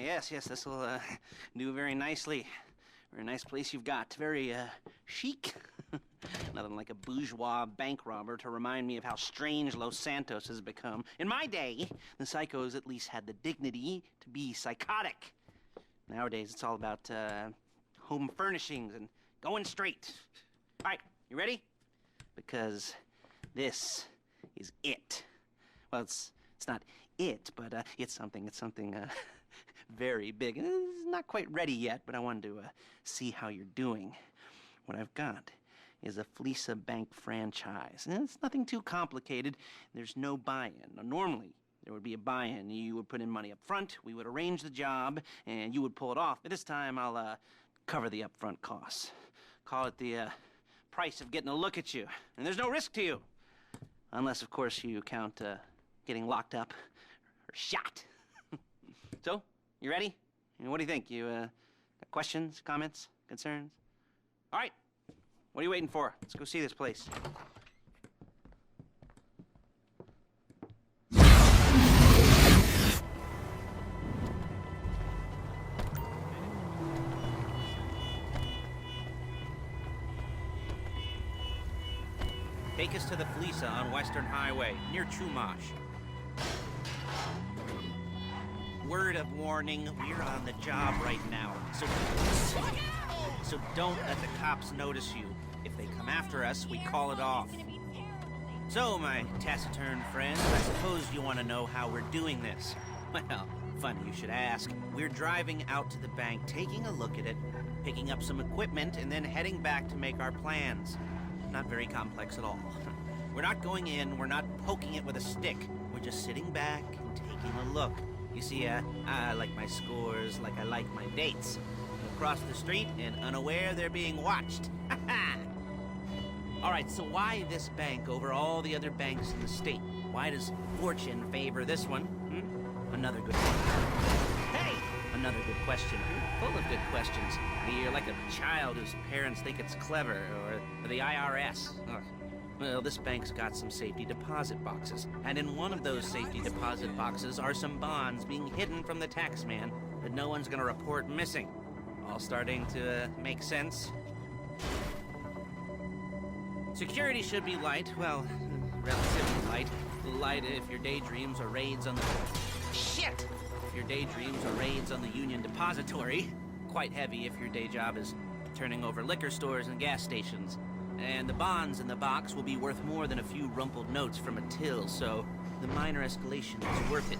yes, this will do very nicely. Very nice place you've got. Very chic. Nothing like a bourgeois bank robber to remind me of how strange Los Santos has become. In my day, the psychos at least had the dignity to be psychotic. Nowadays, it's all about home furnishings and going straight. All right, you ready? Because this is it. Well, it's not it, but it's something very big. It's not quite ready yet, but I wanted to see how you're doing. What I've got is a Fleeca Bank franchise. And it's nothing too complicated. There's no buy-in. Now, normally, there would be a buy-in. You would put in money up front, we would arrange the job, and you would pull it off. But this time, I'll cover the upfront costs. Call it the price of getting a look at you. And there's no risk to you. Unless, of course, you count getting locked up or shot. So, you ready? What do you think? You got questions, comments, concerns? All right. What are you waiting for? Let's go see this place. Take us to the Fleeca on Western Highway, near Chumash. Word of warning, we're on the job right now, so don't let the cops notice you. If they come after us, we call it off. So, my taciturn friends, I suppose you want to know how we're doing this. Well, funny you should ask. We're driving out to the bank, taking a look at it, picking up some equipment, and then heading back to make our plans. Not very complex at all. We're not going in, we're not poking it with a stick. We're just sitting back and taking a look. You see, I like my scores like I like my dates. Across the street and unaware they're being watched. All right, so why this bank over all the other banks in the state? Why does fortune favor this one? Another good one. Hey! Another good question. You're full of good questions. You're like a child whose parents think it's clever, or the IRS. Ugh. Well, this bank's got some safety deposit boxes, and in one of those safety deposit boxes are some bonds being hidden from the taxman that no one's gonna report missing. All starting to make sense? Security should be light, well, relatively light. Light if your daydreams are raids on the... Shit! If your daydreams are raids on the Union Depository. Quite heavy if your day job is turning over liquor stores and gas stations. And the bonds in the box will be worth more than a few rumpled notes from a till, so the minor escalation is worth it,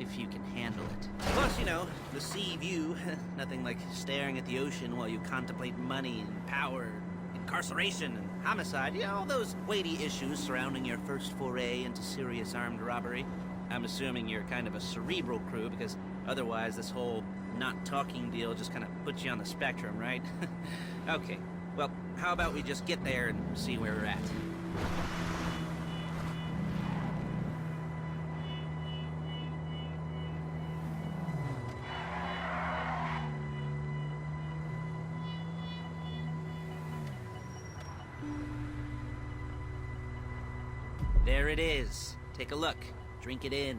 if you can handle it. Plus, you know, the sea view, nothing like staring at the ocean while you contemplate money and power, incarceration and homicide, you know, all those weighty issues surrounding your first foray into serious armed robbery. I'm assuming you're kind of a cerebral crew, because otherwise this whole not talking deal just kind of puts you on the spectrum, right? Okay. Well, how about we just get there and see where we're at? There it is. Take a look. Drink it in.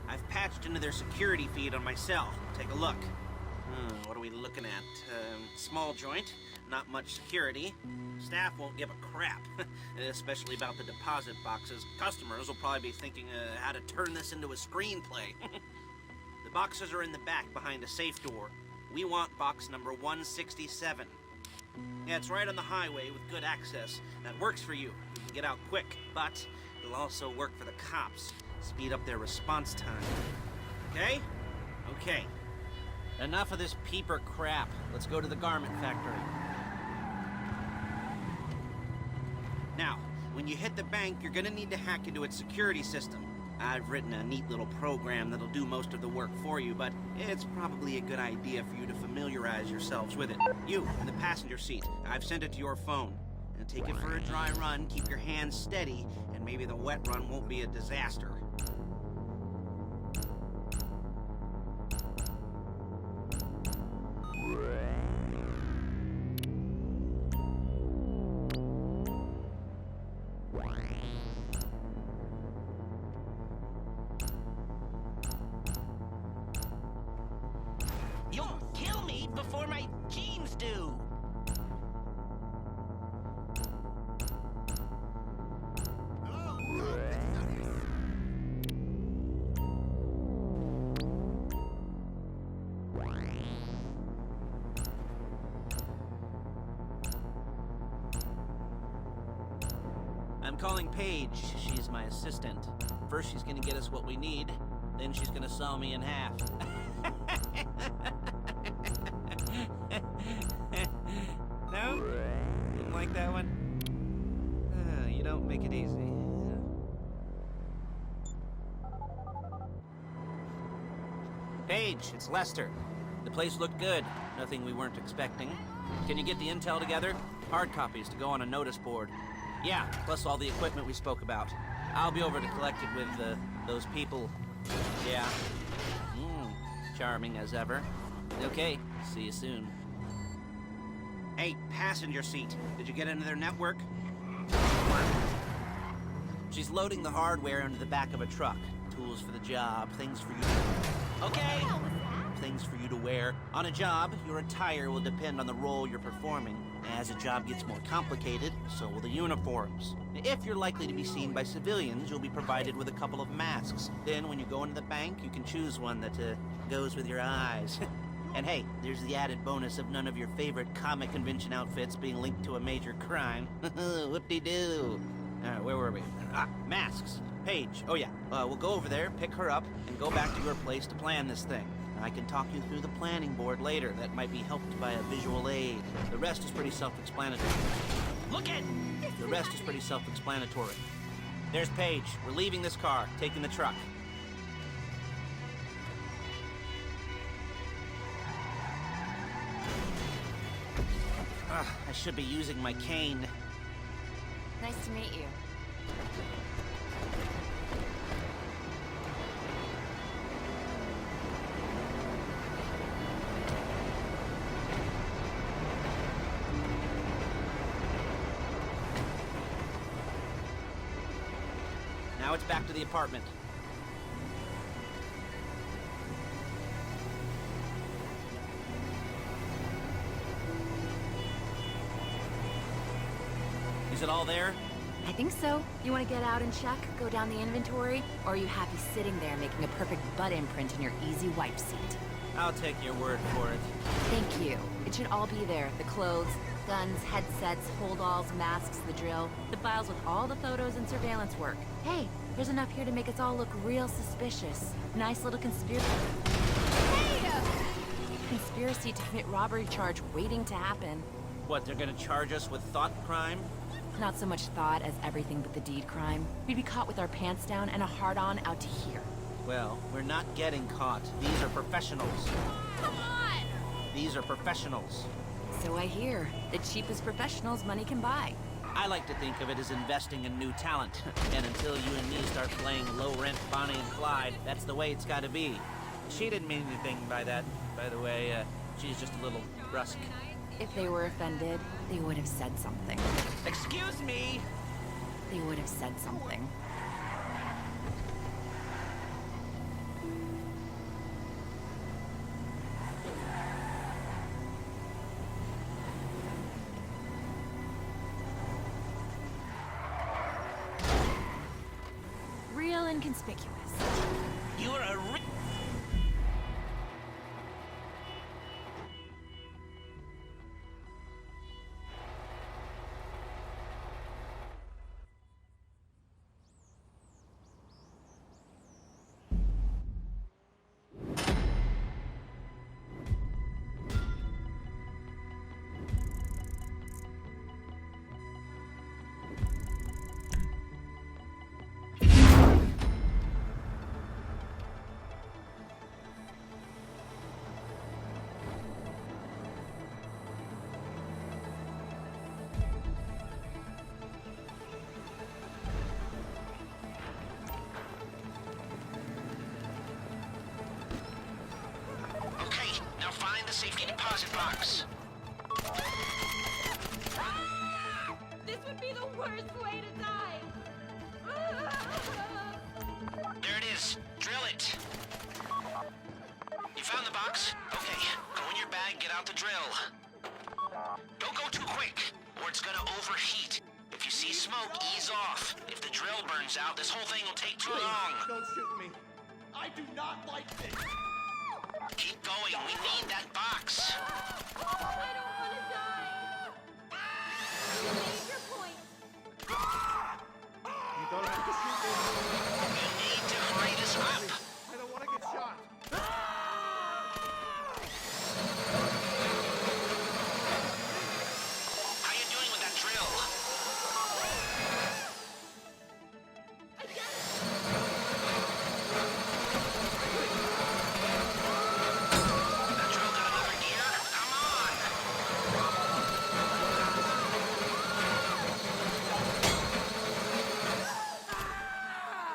I've patched into their security feed on my cell. Take a look. What are we looking at? Small joint. Not much security. Staff won't give a crap, especially about the deposit boxes. Customers will probably be thinking how to turn this into a screenplay. The boxes are in the back behind a safe door. We want box number 167. Yeah, it's right on the highway with good access. That works for you. You can get out quick, but it'll also work for the cops. Speed up their response time. Okay? Okay. Enough of this peeper crap. Let's go to the garment factory. Now, when you hit the bank, you're gonna need to hack into its security system. I've written a neat little program that'll do most of the work for you, but it's probably a good idea for you to familiarize yourselves with it. You, in the passenger seat, I've sent it to your phone. And take it for a dry run, keep your hands steady, and maybe the wet run won't be a disaster. before my jeans do. I'm calling Paige. She's my assistant. First, she's gonna get us what we need. Then she's gonna saw me in half. No? Didn't like that one? You don't make it easy. Paige, it's Lester. The place looked good. Nothing we weren't expecting. Can you get the intel together? Hard copies to go on a notice board. Yeah, plus all the equipment we spoke about. I'll be over to collect it with, those people. Yeah. Charming as ever. Okay, see you soon. Hey, passenger seat. Did you get into their network? She's loading the hardware into the back of a truck. Tools for the job, things for you to... Okay! Things for you to wear. On a job, your attire will depend on the role you're performing. As a job gets more complicated, so will the uniforms. If you're likely to be seen by civilians, you'll be provided with a couple of masks. Then, when you go into the bank, you can choose one that goes with your eyes. And hey, there's the added bonus of none of your favorite comic convention outfits being linked to a major crime. Whoop-de-doo. Where were we? Masks. Paige. Oh yeah, we'll go over there, pick her up, and go back to your place to plan this thing. I can talk you through the planning board later. That might be helped by a visual aid. The rest is pretty self-explanatory. Look at! The rest is pretty self-explanatory. There's Paige. We're leaving this car, taking the truck. I should be using my cane. Nice to meet you. Now it's back to the apartment. Is it all there? I think so. You want to get out and check, go down the inventory, or are you happy sitting there making a perfect butt imprint in your easy wipe seat? I'll take your word for it. Thank you. It should all be there. The clothes, guns, headsets, holdalls, masks, the drill, the files with all the photos and surveillance work. Hey, there's enough here to make us all look real suspicious. Nice little conspiracy. Hey! Conspiracy to commit robbery charge waiting to happen. What, they're gonna charge us with thought crime? Not so much thought as everything but the deed crime. We'd be caught with our pants down and a hard-on out to here. Well, we're not getting caught. These are professionals. Come on! These are professionals. So I hear. The cheapest professionals money can buy. I like to think of it as investing in new talent. And until you and me start playing low-rent Bonnie and Clyde, that's the way it's gotta be. She didn't mean anything by that, by the way. She's just a little brusque. If they were offended, they would have said something. Excuse me! They would have said something. Real inconspicuous. You're a safety deposit box. This would be the worst way to die. There it is. Drill it. You found the box? Okay. Go in your bag, get without the drill. Don't go too quick, or it's gonna overheat. If you see smoke, ease off. If the drill burns out, this whole thing will take too long. Don't shoot me. I do not like this. Keep going, we need that box. I don't want to die. You made your point. You don't have to shoot me. You need to hurry this up. I don't want to get shot. How you doing with that drill? I got it. That drill got another gear? Come on!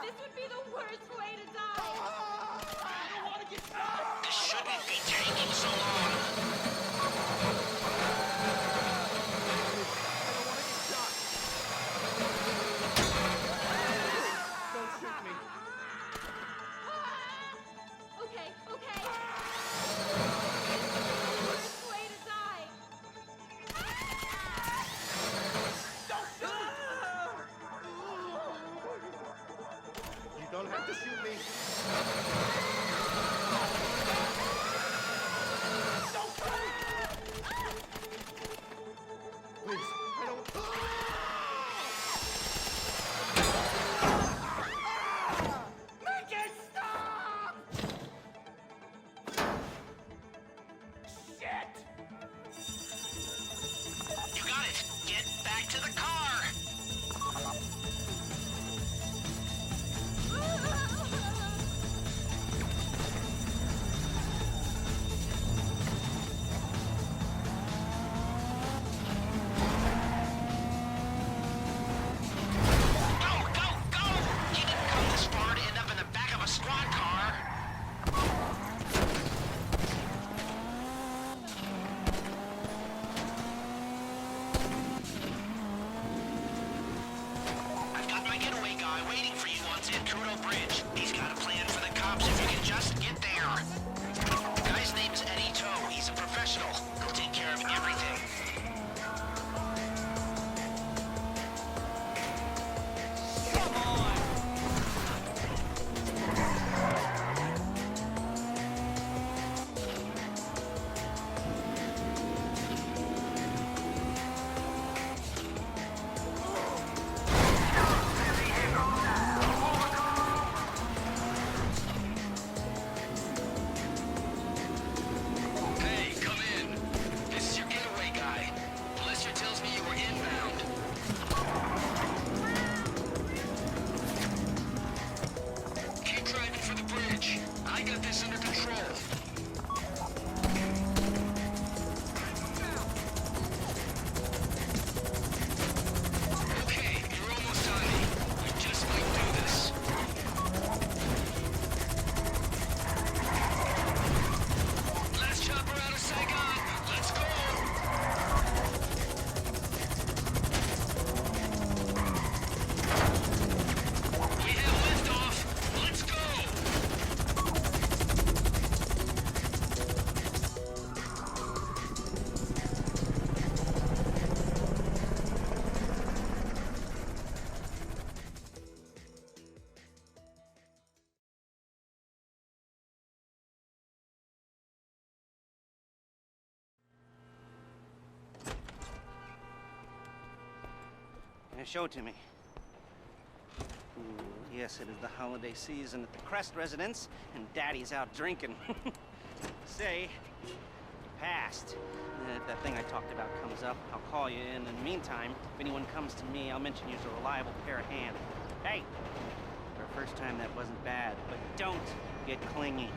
This would be the worst way to die. I don't want to get shot. This shouldn't be taking so long. Don't shoot me. Okay, okay. Worst way to die. You don't have to shoot me. Please, I don't. Make it stop! Shit! You got it. Get back to the car. Go, go, go! You didn't come this far to end up in the back of a squad car. I've got my getaway guy waiting for you on Zancudo Bridge. He's got a plan for the cops if you can just get there. Guy's name's Eddie Toe. He's a professional. He'll take care of everything. Come on! Hey, come in. This is your getaway guy. Blister tells me you were inbound. Keep driving for the bridge. I got this under control. Okay, you're almost on me. We just might do this. Last chopper out of Saigon. Let's go. We have liftoff. Let's go. Now show it to me. Ooh, yes, it is the holiday season at the Crest residence, and Daddy's out drinking. Say, you passed. And if that thing I talked about comes up, I'll call you in. In the meantime, if anyone comes to me, I'll mention you as a reliable pair of hands. Hey, for a first time, that wasn't bad, but don't get clingy.